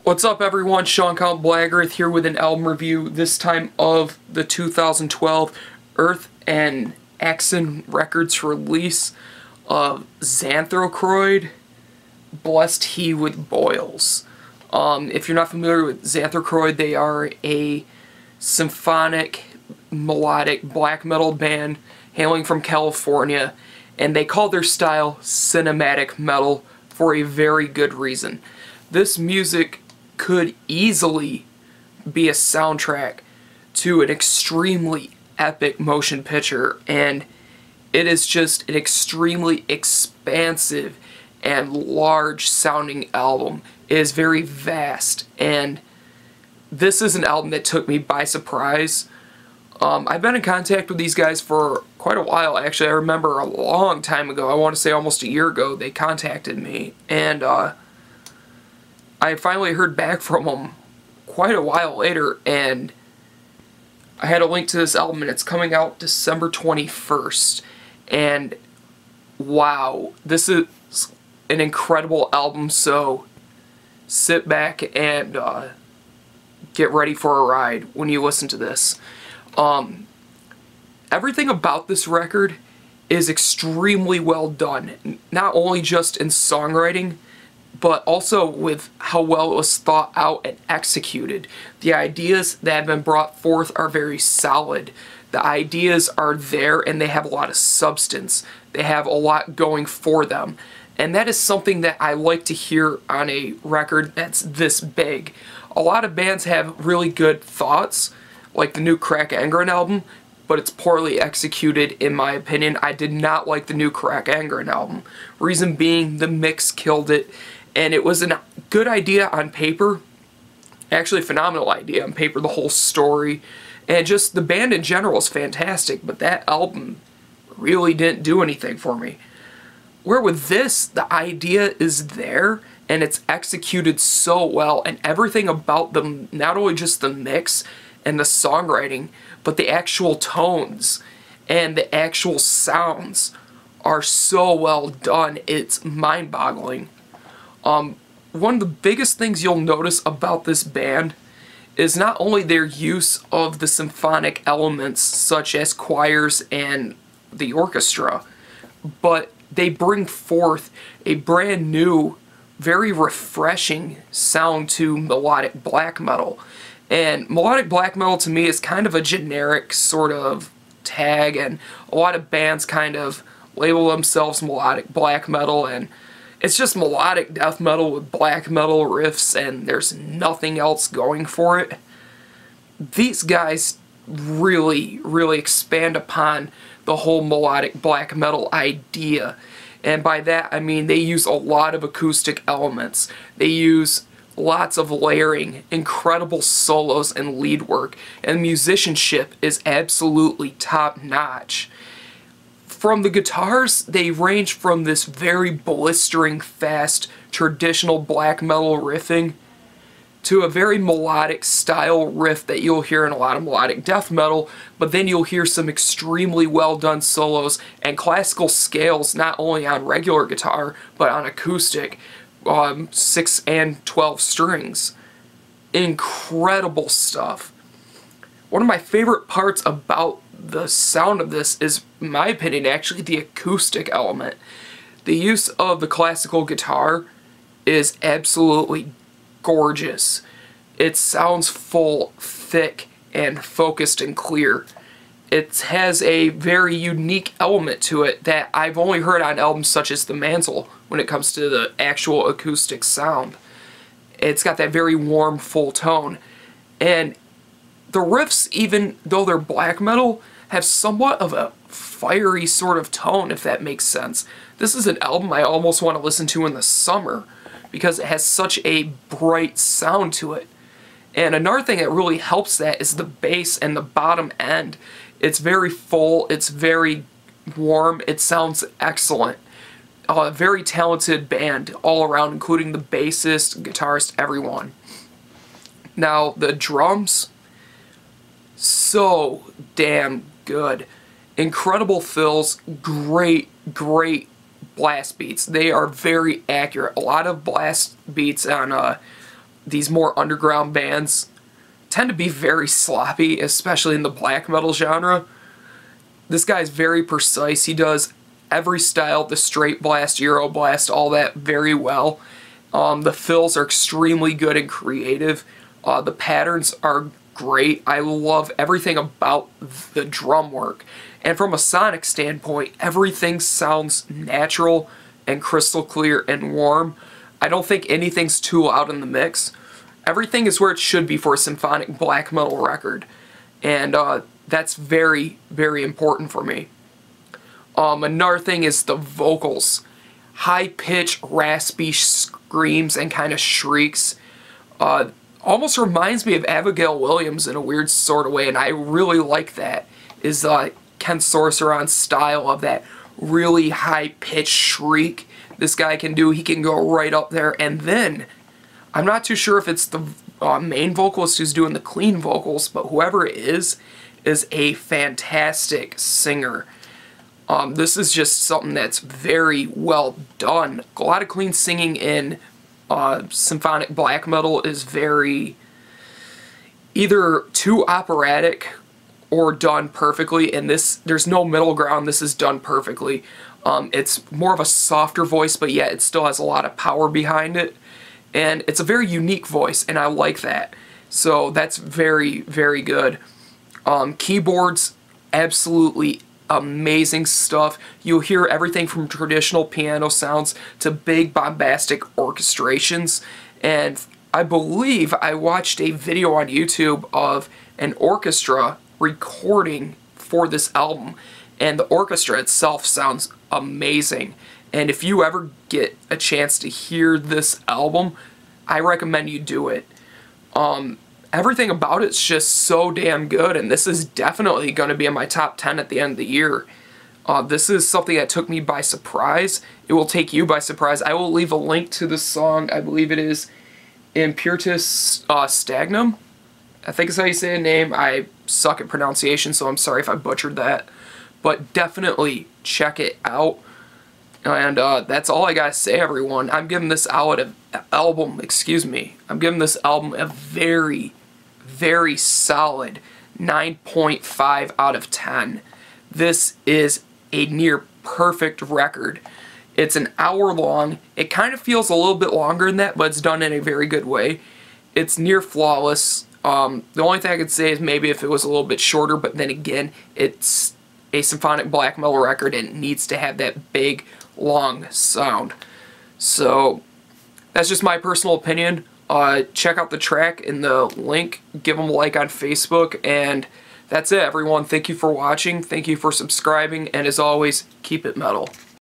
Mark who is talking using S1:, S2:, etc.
S1: What's up everyone, CountBlagorath here with an album review, this time of the 2012 Earth and Axon Records release of Xanthochroid, Blessed He with Boils. If you're not familiar with Xanthochroid, they are a symphonic, melodic black metal band hailing from California, and they call their style cinematic metal for a very good reason. This music could easily be a soundtrack to an extremely epic motion picture, and it is just an extremely expansive and large sounding album. It is very vast, and this is an album that took me by surprise. I've been in contact with these guys for quite a while. Actually, I remember a long time ago, I want to say almost a year ago, they contacted me, and I finally heard back from them quite a while later, and I had a link to this album, and it's coming out December 21st, and wow, this is an incredible album, so sit back and get ready for a ride when you listen to this. Everything about this record is extremely well done, not only just in songwriting, but also with how well it was thought out and executed. The ideas that have been brought forth are very solid. The ideas are there and they have a lot of substance. They have a lot going for them. And that is something that I like to hear on a record that's this big. A lot of bands have really good thoughts, like the new Crack Angren album, but it's poorly executed in my opinion. I did not like the new Crack Angren album. Reason being, the mix killed it. And it was a good idea on paper, actually a phenomenal idea on paper, the whole story, and just the band in general is fantastic, but that album really didn't do anything for me. Where with this, the idea is there, and it's executed so well, and everything about them, not only just the mix and the songwriting, but the actual tones and the actual sounds are so well done, it's mind-boggling. One of the biggest things you'll notice about this band is not only their use of the symphonic elements such as choirs and the orchestra, but they bring forth a brand new, very refreshing sound to melodic black metal. And melodic black metal to me is kind of a generic sort of tag, and a lot of bands kind of label themselves melodic black metal, and it's just melodic death metal with black metal riffs, and there's nothing else going for it. These guys really, really expand upon the whole melodic black metal idea. And by that, I mean they use a lot of acoustic elements. They use lots of layering, incredible solos and lead work, and musicianship is absolutely top-notch. From the guitars, they range from this very blistering, fast, traditional black metal riffing to a very melodic style riff that you'll hear in a lot of melodic death metal, but then you'll hear some extremely well done solos and classical scales not only on regular guitar, but on acoustic, 6 and 12 strings. Incredible stuff. One of my favorite parts about the sound of this is, in my opinion, actually the acoustic element. The use of the classical guitar is absolutely gorgeous. It sounds full, thick, and focused and clear. It has a very unique element to it that I've only heard on albums such as The Mantle when it comes to the actual acoustic sound. It's got that very warm, full tone. And the riffs, even though they're black metal, have somewhat of a fiery sort of tone, if that makes sense. This is an album I almost want to listen to in the summer because it has such a bright sound to it. And another thing that really helps that is the bass and the bottom end. It's very full, it's very warm, it sounds excellent. A very talented band all around, including the bassist, guitarist, everyone. Now, the drums, so damn good. Incredible fills, great blast beats. They are very accurate. A lot of blast beats on these more underground bands tend to be very sloppy, especially in the black metal genre. This guy's very precise. He does every style, the straight blast, Euro blast, all that very well. The fills are extremely good and creative. The patterns are great. I love everything about the drum work. And from a sonic standpoint, everything sounds natural and crystal clear and warm. I don't think anything's too loud in the mix. Everything is where it should be for a symphonic black metal record. And that's very, very important for me. Another thing is the vocals. High-pitched, raspy screams and kind of shrieks. Almost reminds me of Abigail Williams in a weird sort of way, and I really like that. Is Ken Sorceron's style of that really high-pitched shriek this guy can do. He can go right up there, and then I'm not too sure if it's the main vocalist who's doing the clean vocals, but whoever it is a fantastic singer. This is just something that's very well done. A lot of clean singing in symphonic black metal is very either too operatic or done perfectly, and there's no middle ground. This is done perfectly. It's more of a softer voice, but yet it still has a lot of power behind it, and it's a very unique voice, and I like that. So that's very, very good. Keyboards, absolutely amazing stuff. You'll hear everything from traditional piano sounds to big bombastic orchestrations, and I believe I watched a video on YouTube of an orchestra recording for this album, and the orchestra itself sounds amazing. And if you ever get a chance to hear this album, I recommend you do it. Everything about it's just so damn good, and this is definitely going to be in my top 10 at the end of the year. This is something that took me by surprise. It will take you by surprise. I will leave a link to the song. I believe it is Imperitus Stagnum. I think is how you say the name. I suck at pronunciation, so I'm sorry if I butchered that. But definitely check it out. And that's all I gotta say, everyone. I'm giving this album a very, very solid 9.5 out of 10. This is a near perfect record. It's an hour long. It kind of feels a little bit longer than that, but it's done in a very good way. It's near flawless. The only thing I could say is maybe if it was a little bit shorter, but then again, it's a symphonic black metal record and it needs to have that big, long sound. So that's just my personal opinion. Check out the track in the link, give them a like on Facebook, and that's it, everyone. Thank you for watching, thank you for subscribing, and as always, keep it metal.